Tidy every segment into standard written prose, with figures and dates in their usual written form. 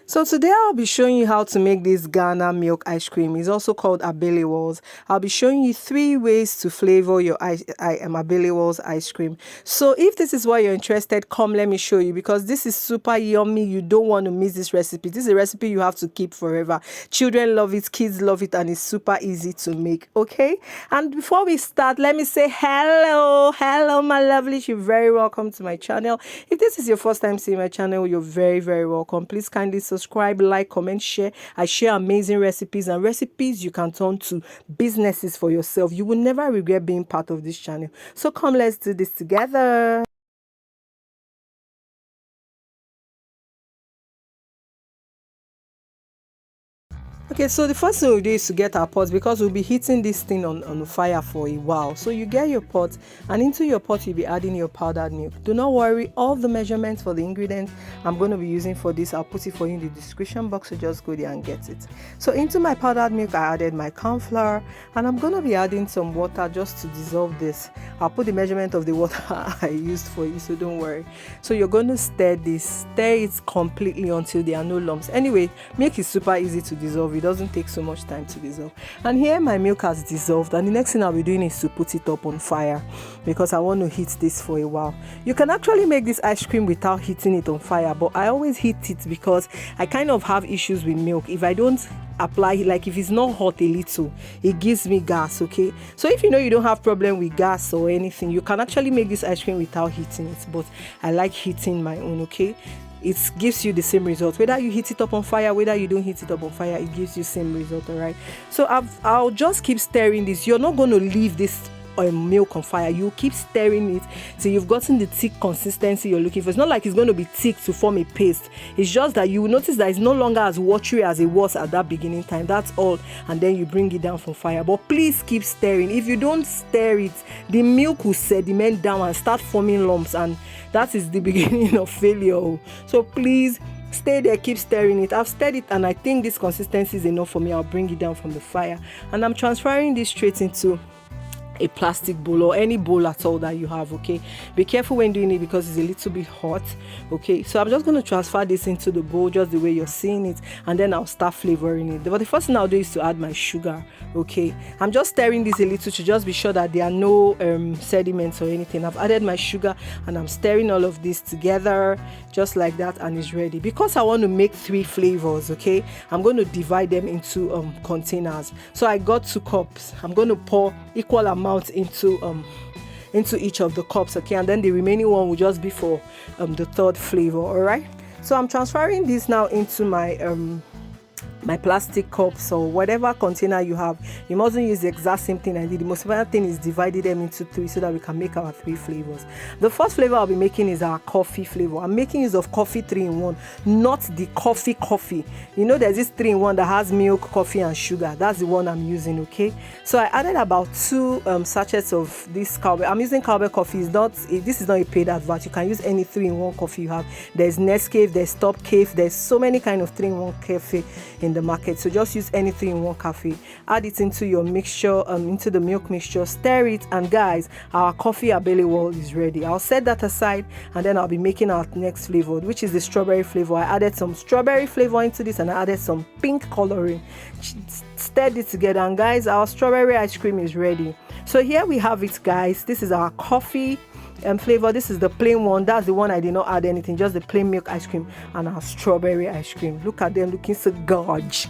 So today I'll be showing you how to make this Ghana milk ice cream. It's also called ABELE. I'll be showing you 3 ways to flavor your ABELE ice cream. So if this is what you're interested, come let me show you, because this is super yummy. You don't want to miss this recipe. This is a recipe you have to keep forever. Children love it, kids love it, and it's super easy to make, okay? And before we start, let me say hello my lovelies. You're very welcome to my channel. If this is your first time seeing my channel, you're very welcome. Please kindly subscribe, like, comment, share. I share amazing recipes and recipes you can turn to businesses for yourself. You will never regret being part of this channel. So come, let's do this together. Okay, so the first thing we do is to get our pot, because we'll be heating this thing on the fire for a while. So you get your pot, and into your pot you'll be adding your powdered milk. Do not worry, all the measurements for the ingredients I'm going to be using for this, I'll put it for you in the description box, so just go there and get it. So into my powdered milk I added my corn flour, and I'm going to be adding some water just to dissolve this. I'll put the measurement of the water I used for you, so don't worry. So you're going to stir it completely until there are no lumps. Anyway, milk is super easy to dissolve. It doesn't take so much time to dissolve. And here my milk has dissolved, and the next thing I'll be doing is to put it up on fire, because I want to heat this for a while. You can actually make this ice cream without heating it on fire, but I always heat it because I kind of have issues with milk. If I don't apply, like if it's not hot a little, it gives me gas, okay? So if you know you don't have problem with gas or anything, you can actually make this ice cream without heating it, but I like heating my own, okay? It gives you the same result, whether you heat it up on fire, whether you don't heat it up on fire, it gives you same result. All right, so I'll just keep stirring this. You're not going to leave this milk on fire. You keep stirring it till you've gotten the thick consistency you're looking for. It's not like it's going to be thick to form a paste. It's just that you will notice that it's no longer as watery as it was at that beginning time. That's all. And then you bring it down from fire. But please keep stirring. If you don't stir it, the milk will sediment down and start forming lumps, and that is the beginning of failure. So please stay there, keep stirring it. I've stirred it, and I think this consistency is enough for me. I'll bring it down from the fire, and I'm transferring this straight into a plastic bowl or any bowl at all that you have, okay? Be careful when doing it because it's a little bit hot, okay? So I'm just going to transfer this into the bowl just the way you're seeing it, and then I'll start flavoring it. But the first thing I'll do is to add my sugar, okay? I'm just stirring this a little to just be sure that there are no sediments or anything. I've added my sugar, and I'm stirring all of this together just like that, and it's ready. Because I want to make 3 flavors, okay, I'm going to divide them into containers. So I got 2 cups. I'm going to pour equal amount into each of the cups, okay, and then the remaining one will just be for the 3rd flavor. All right, so I'm transferring this now into my plastic cups or whatever container you have. You mustn't use the exact same thing I did. The most important thing is dividing them into 3 so that we can make our 3 flavors. The first flavor I'll be making is our coffee flavor. I'm making use of coffee 3-in-1, not the coffee. You know, there's this 3-in-1 that has milk, coffee, and sugar. That's the one I'm using, okay? So I added about 2 sachets of this cowbell. I'm using cowbell coffee. This is not a paid advert. You can use any 3-in-1 coffee you have. There's Nescafe, there's Top Cafe, there's so many kind of 3-in-1 cafe in the market, so just use any 3-in-1 cafe. Add it into your mixture, into the milk mixture, stir it, and guys, our coffee ABELE is ready. I'll set that aside, and then I'll be making our next flavor, which is the strawberry flavor. I added some strawberry flavor into this, and I added some pink coloring. Stirred it together, and guys, our strawberry ice cream is ready. So here we have it, guys. This is our coffee flavor. This is the plain one. That's the one I did not add anything, just the plain milk ice cream, and our strawberry ice cream. Look at them looking so gorge.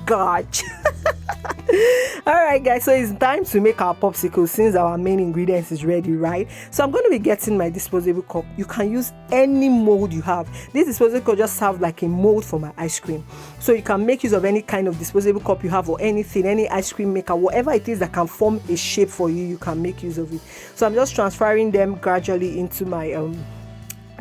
All right, guys, so it's time to make our popsicles since our main ingredients is ready, right? So I'm going to be getting my disposable cup. You can use any mold you have. This disposable cup just serves like a mold for my ice cream, so you can make use of any kind of disposable cup you have, or anything, any ice cream maker, whatever it is that can form a shape for you, you can make use of it. So I'm just transferring them gradually into my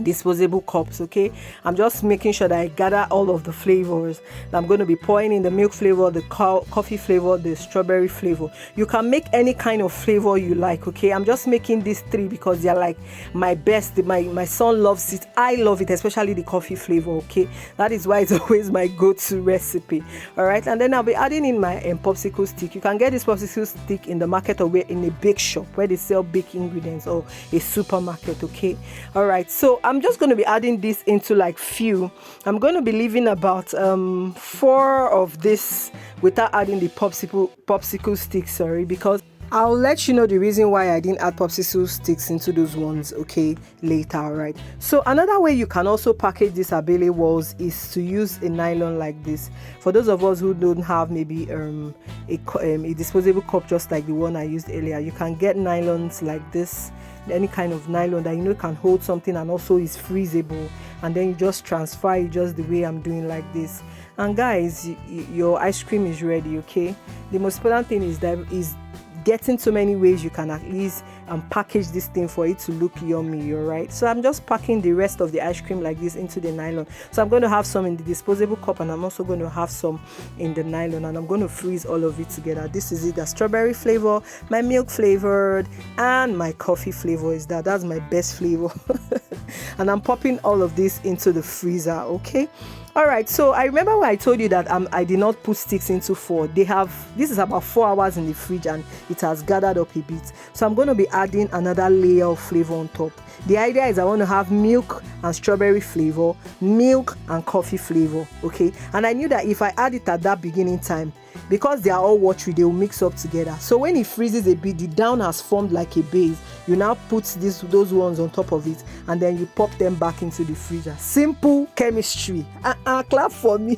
disposable cups, okay? I'm just making sure that I gather all of the flavors that I'm going to be pouring in: the milk flavor, the coffee flavor, the strawberry flavor. You can make any kind of flavor you like, okay? I'm just making these 3 because they're like my best. My son loves it, I love it, especially the coffee flavor, okay? That is why it's always my go-to recipe. All right, and then I'll be adding in my popsicle stick. You can get this popsicle stick in the market, or in a bake shop where they sell bake ingredients, or a supermarket, okay? All right, so I'm just going to be adding this into like few. I'm going to be leaving about 4 of this without adding the popsicle sticks, sorry, because I'll let you know the reason why I didn't add popsicle sticks into those ones, okay, later, right? So another way you can also package these ABELE walls is to use a nylon like this. For those of us who don't have maybe a disposable cup just like the one I used earlier, you can get nylons like this, any kind of nylon that you know can hold something and also is freezable, and then you just transfer it just the way I'm doing like this. And guys, your ice cream is ready, okay? The most important thing is getting so many ways you can at least package this thing for it to look yummy, alright? So I'm just packing the rest of the ice cream like this into the nylon. So I'm going to have some in the disposable cup, and I'm also going to have some in the nylon, and I'm going to freeze all of it together. This is it, the strawberry flavor, my milk flavored, and my coffee flavor is that's my best flavor. And I'm popping all of this into the freezer, okay? All right, so I remember when I told you that I did not put sticks into 4. This is about 4 hours in the fridge and it has gathered up a bit. So I'm going to be adding another layer of flavor on top. The idea is I want to have milk and strawberry flavor, milk and coffee flavor, okay? And I knew that if I add it at that beginning time, because they are all watery, they will mix up together. So when it freezes a bit, the down has formed like a base. You now put those ones on top of it, and then you pop them back into the freezer. Simple chemistry. Clap for me.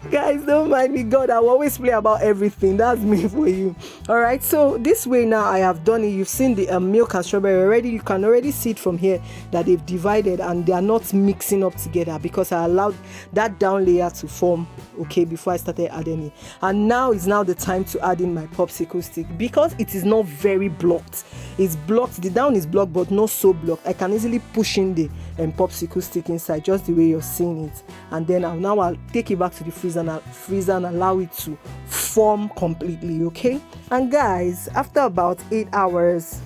Guys, don't mind me, God, I will always play about everything. That's me for you. All right, so this way now I have done it. You've seen the milk and strawberry already. You can already see it from here that they've divided and they are not mixing up together because I allowed that down layer to form, okay, before I started adding it. And now is now the time to add in my popsicle stick because it is not very blocked. It's blocked, the down is blocked but not so blocked. I can easily push in the popsicle stick inside just the way you're seeing it, and then I'll take it back to the freezer and allow it to form completely, okay? And guys, after about 8 hours,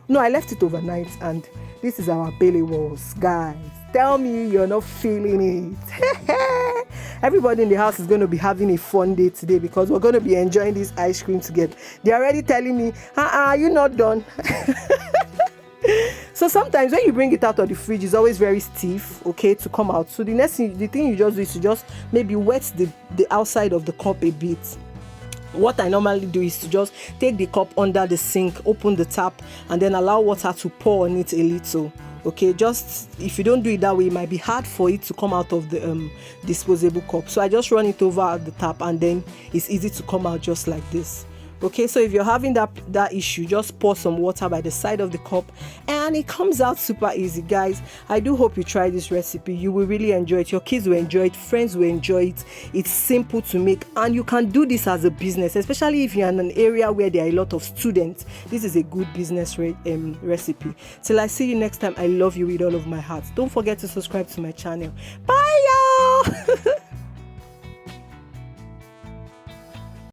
no, I left it overnight, and this is our ABELE walls. Guys, tell me you're not feeling it. Everybody in the house is going to be having a fun day today because we're going to be enjoying this ice cream together. They're already telling me, you're not done. So sometimes when you bring it out of the fridge, it's always very stiff, okay, to come out. So the thing you just do is to just maybe wet the outside of the cup a bit. What I normally do is to just take the cup under the sink, open the tap, and then allow water to pour on it a little. Okay, just if you don't do it that way, it might be hard for it to come out of the disposable cup. So I just run it over at the tap, and then it's easy to come out just like this. Okay, so if you're having that issue, just pour some water by the side of the cup and it comes out super easy. Guys, I do hope you try this recipe. You will really enjoy it. Your kids will enjoy it, friends will enjoy it. It's simple to make and you can do this as a business, especially if you're in an area where there are a lot of students. This is a good business recipe. Till I see you next time, I love you with all of my heart. Don't forget to subscribe to my channel. Bye y'all.